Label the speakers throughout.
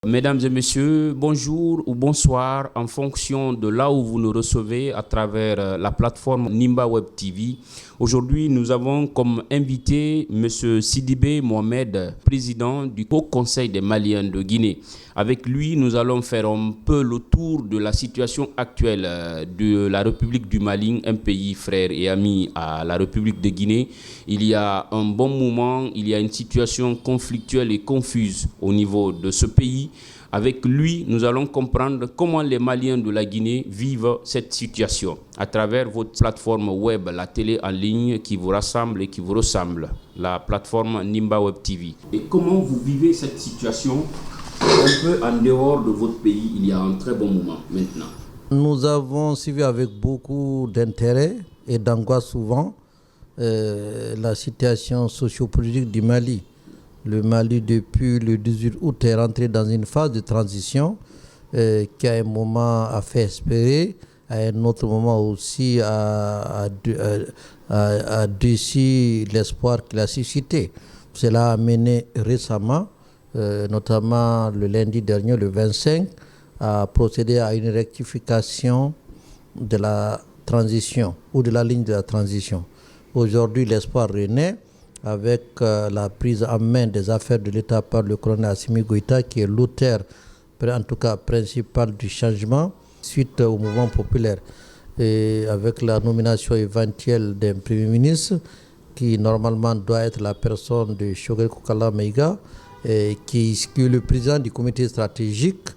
Speaker 1: Mesdames et messieurs, bonjour ou bonsoir en fonction de là où vous nous recevez à travers la plateforme Nimba Web TV. Aujourd'hui, nous avons comme invité M. Sidibé Mohamed, président du Haut Conseil des Maliens de Guinée. Avec lui, nous allons faire un peu le tour de la situation actuelle de la République du Mali, un pays frère et ami à la République de Guinée. Il y a un bon moment, il y a une situation conflictuelle et confuse au niveau de ce pays. Avec lui, nous allons comprendre comment les Maliens de la Guinée vivent cette situation à travers votre plateforme web, la télé en ligne qui vous rassemble et qui vous ressemble, la plateforme Nimba Web TV. Et comment vous vivez cette situation un peu en dehors de votre pays il y a un très bon moment maintenant?
Speaker 2: Nous avons suivi avec beaucoup d'intérêt et d'angoisse souvent la situation sociopolitique du Mali. Le Mali, depuis le 18 août, est rentré dans une phase de transition qui, à un moment, a fait espérer, à un autre moment aussi, a déçu l'espoir qu'il a suscité. Cela a mené récemment, notamment le lundi dernier, le 25, à procéder à une rectification de la transition ou de la ligne de la transition. Aujourd'hui, l'espoir renaît avec la prise en main des affaires de l'État par le colonel Assimi Goïta, qui est l'auteur, en tout cas principal du changement suite au mouvement populaire. Et avec la nomination éventuelle d'un Premier ministre, qui normalement doit être la personne de Choguel Koukala Maïga, qui est le président du comité stratégique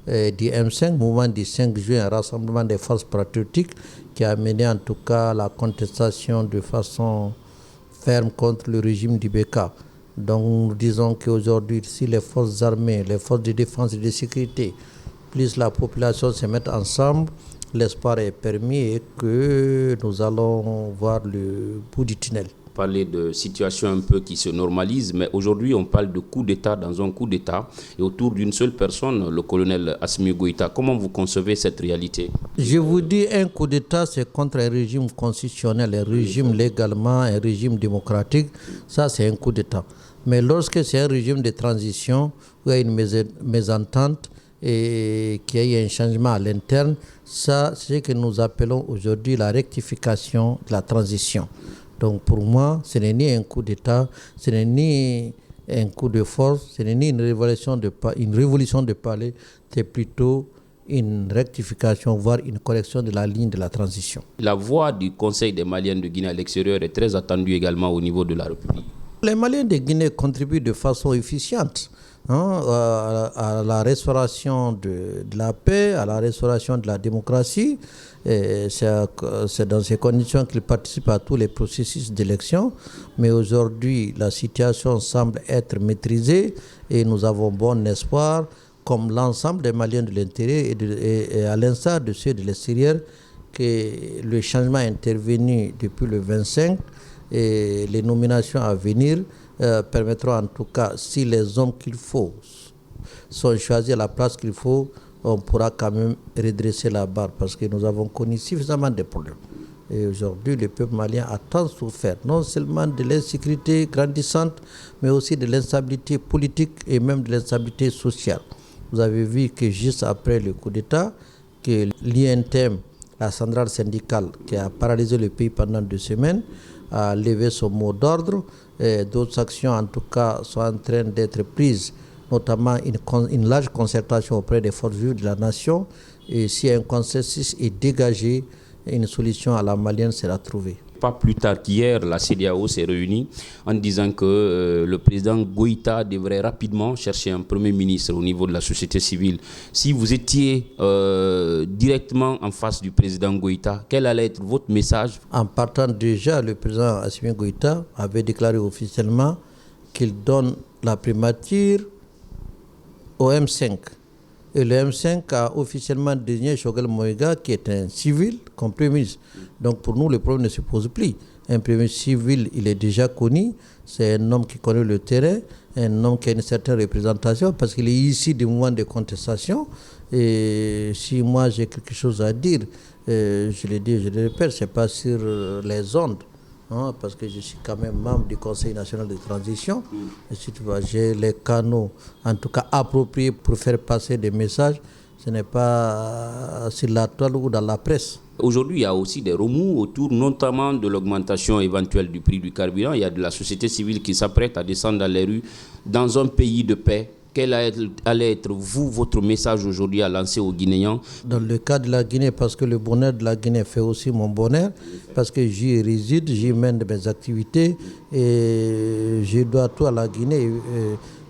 Speaker 2: du M5, mouvement du 5 juin, un rassemblement des forces patriotiques, qui a mené en tout cas la contestation de façon ferme contre le régime du Beka. Donc nous disons qu'aujourd'hui, si les forces armées, les forces de défense et de sécurité, plus la population se mettent ensemble, l'espoir est permis et que nous allons voir le bout du tunnel.
Speaker 1: Parler de situation un peu qui se normalise, mais aujourd'hui on parle de coup d'État dans un coup d'État et autour d'une seule personne, le colonel Assimi Goïta. Comment vous concevez cette réalité?
Speaker 2: Je vous dis, un coup d'État, c'est contre un régime constitutionnel, un régime légalement, un régime démocratique. Ça, c'est un coup d'État. Mais lorsque c'est un régime de transition, où il y a une mésentente et qu'il y a un changement à l'interne, ça, c'est ce que nous appelons aujourd'hui la rectification de la transition. Donc pour moi, ce n'est ni un coup d'État, ce n'est ni un coup de force, ce n'est ni une révolution de palais, c'est plutôt une rectification, voire une correction de la ligne de la transition.
Speaker 1: La voix du Conseil des Maliens de Guinée à l'extérieur est très attendue également au niveau de la République.
Speaker 2: Les Maliens de Guinée contribuent de façon efficiente à la restauration de la paix, à la restauration de la démocratie. C'est dans ces conditions qu'ils participent à tous les processus d'élection. Mais aujourd'hui, la situation semble être maîtrisée et nous avons bon espoir, comme l'ensemble des Maliens de l'intérieur et à l'instar de ceux de l'extérieur, que le changement intervenu depuis le 25 et les nominations à venir permettront en tout cas, si les hommes qu'il faut sont choisis à la place qu'il faut, on pourra quand même redresser la barre parce que nous avons connu suffisamment de problèmes. Et aujourd'hui, le peuple malien a tant souffert, non seulement de l'insécurité grandissante, mais aussi de l'instabilité politique et même de l'instabilité sociale. Vous avez vu que juste après le coup d'État, que l'INTM, la centrale syndicale qui a paralysé le pays pendant 2 semaines, a levé son mot d'ordre. D'autres actions, en tout cas, sont en train d'être prises, notamment une large concertation auprès des forces vives de la nation. Et si un consensus est dégagé, une solution à la malienne sera trouvée.
Speaker 1: Pas plus tard qu'hier, la CEDEAO s'est réunie en disant que le président Goïta devrait rapidement chercher un premier ministre au niveau de la société civile. Si vous étiez directement en face du président Goïta, quel allait être votre message?
Speaker 2: En partant déjà, le président Assimi Goïta avait déclaré officiellement qu'il donne la primature au M5. Et le M5 a officiellement désigné Choguel Maïga, qui est un civil, comme Premier ministre. Donc pour nous, le problème ne se pose plus. Un Premier ministre civil, il est déjà connu. C'est un homme qui connaît le terrain, un homme qui a une certaine représentation, parce qu'il est ici du mouvement de contestation. Et si moi j'ai quelque chose à dire, je le dis, je le répète, ce n'est pas sur les ondes. hein, parce que je suis quand même membre du Conseil national de transition. Et si tu vois, j'ai les canaux, en tout cas appropriés pour faire passer des messages. Ce n'est pas sur la toile ou dans la presse.
Speaker 1: Aujourd'hui, il y a aussi des remous autour notamment de l'augmentation éventuelle du prix du carburant. Il y a de la société civile qui s'apprête à descendre dans les rues dans un pays de paix. Quel allait être, vous, votre message aujourd'hui à lancer aux Guinéens?
Speaker 2: Dans le cas de la Guinée, parce que le bonheur de la Guinée fait aussi mon bonheur, parce que j'y réside, j'y mène mes activités et je dois tout à la Guinée.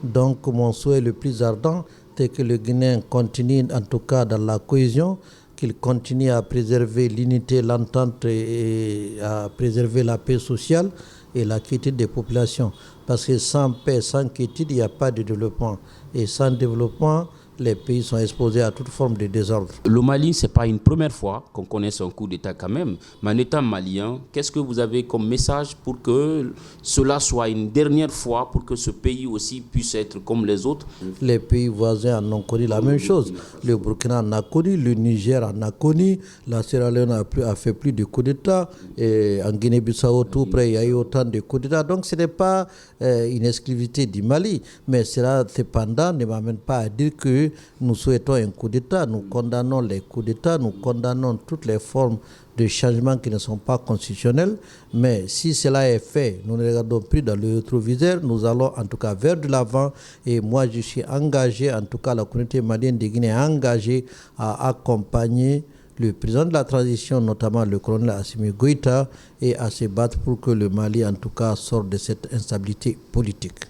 Speaker 2: Donc mon souhait le plus ardent, c'est que le Guinéen continue, en tout cas dans la cohésion, qu'il continue à préserver l'unité, l'entente et à préserver la paix sociale et la quiétude des populations. Parce que sans paix, sans quiétude, il n'y a pas de développement. Et sans développement, les pays sont exposés à toute forme de désordre.
Speaker 1: Le Mali, ce n'est pas une première fois qu'on connaisse un coup d'État quand même. Mais en étant malien, qu'est-ce que vous avez comme message pour que cela soit une dernière fois, pour que ce pays aussi puisse être comme les autres?
Speaker 2: Les pays voisins en ont connu la même chose. Le Burkina en a connu, le Niger en a connu, la Sierra Leone a fait plus de coups d'État, et en Guinée-Bissau, tout près, il y a eu autant de coups d'État. Donc ce n'est pas une exclusivité du Mali, mais cela cependant ne m'amène pas à dire que nous souhaitons un coup d'État. Nous condamnons les coups d'État, nous condamnons toutes les formes de changements qui ne sont pas constitutionnels. Mais si cela est fait, nous ne regardons plus dans le rétroviseur, nous allons en tout cas vers de l'avant. Et moi, je suis engagé, en tout cas la communauté malienne de Guinée est engagée à accompagner le président de la transition, notamment le colonel Assimi Goïta, et à se battre pour que le Mali, en tout cas, sorte de cette instabilité politique.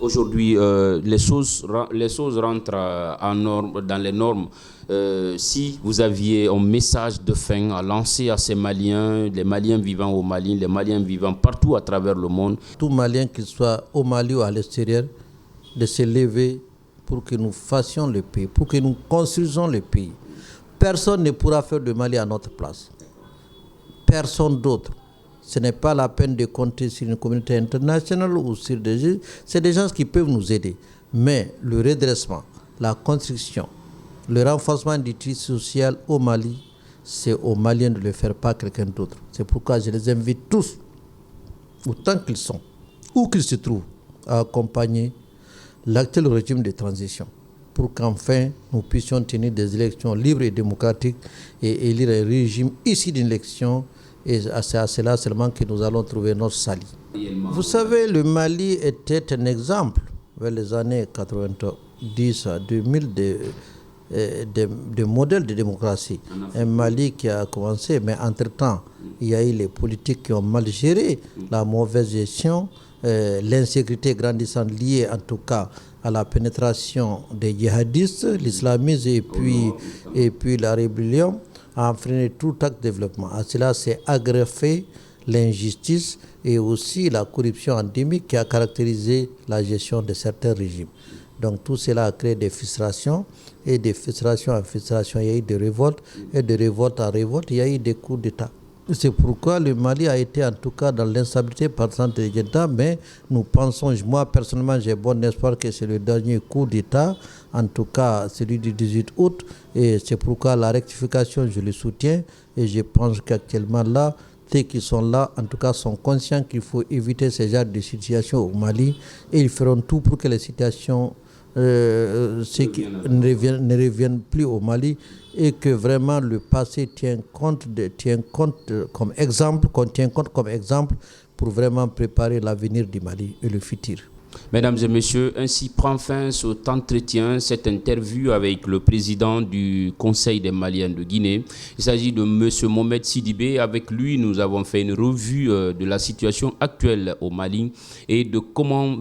Speaker 1: Aujourd'hui, les choses rentrent dans les normes. Si vous aviez un message de fin à lancer à ces Maliens, les Maliens vivant au Mali, les Maliens vivant partout à travers le monde.
Speaker 2: Tout Malien, qu'il soit au Mali ou à l'extérieur, de se lever pour que nous fassions le pays, pour que nous construisions le pays. Personne ne pourra faire de Mali à notre place. Personne d'autre. Ce n'est pas la peine de compter sur une communauté internationale ou sur des gens. C'est des gens qui peuvent nous aider. Mais le redressement, la construction, le renforcement du tissu social au Mali, c'est aux Maliens de le faire, pas quelqu'un d'autre. C'est pourquoi je les invite tous, autant qu'ils sont, où qu'ils se trouvent, à accompagner l'actuel régime de transition, pour qu'enfin nous puissions tenir des élections libres et démocratiques et élire un régime issu d'une élection. Et c'est à cela seulement que nous allons trouver notre salut. Vous savez, le Mali était un exemple vers les années 90 à 2000 de modèle de démocratie. Un Mali qui a commencé, mais entre-temps, il y a eu les politiques qui ont mal géré, la mauvaise gestion, l'insécurité grandissante liée en tout cas à la pénétration des djihadistes, l'islamisme et puis la rébellion a entraîné tout acte de développement. À cela s'est agrafé l'injustice et aussi la corruption endémique qui a caractérisé la gestion de certains régimes. Donc tout cela a créé des frustrations et de frustration en frustration, il y a eu des révoltes et de révolte en révolte, il y a eu des coups d'État. C'est pourquoi le Mali a été en tout cas dans l'instabilité partante des États, mais nous pensons, moi personnellement j'ai bon espoir que c'est le dernier coup d'État, en tout cas celui du 18 août, et c'est pourquoi la rectification je le soutiens, et je pense qu'actuellement là, ceux qui sont là, en tout cas sont conscients qu'il faut éviter ce genre de situation au Mali, et ils feront tout pour que les situations ne reviennent plus au Mali, et que vraiment le passé tient compte comme exemple pour vraiment préparer l'avenir du Mali et le futur.
Speaker 1: Mesdames et messieurs, ainsi prend fin cet entretien, cette interview avec le président du Conseil des Maliens de Guinée. Il s'agit de M. Mohamed Sidibé. Avec lui, nous avons fait une revue de la situation actuelle au Mali et de comment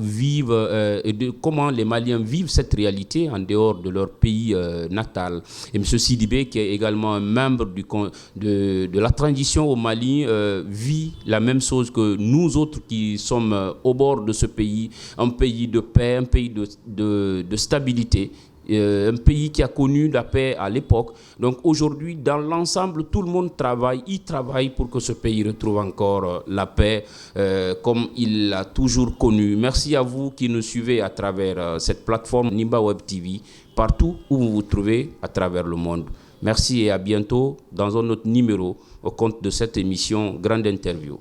Speaker 1: les Maliens vivent cette réalité en dehors de leur pays natal. Et M. Sidibé, qui est également un membre de la transition au Mali, vit la même chose que nous autres qui sommes au bord de ce pays. Un pays de paix, un pays de stabilité, un pays qui a connu la paix à l'époque. Donc aujourd'hui, dans l'ensemble, tout le monde travaille pour que ce pays retrouve encore la paix comme il l'a toujours connu. Merci à vous qui nous suivez à travers cette plateforme Nimba Web TV, partout où vous vous trouvez à travers le monde. Merci et à bientôt dans un autre numéro au compte de cette émission Grande Interview.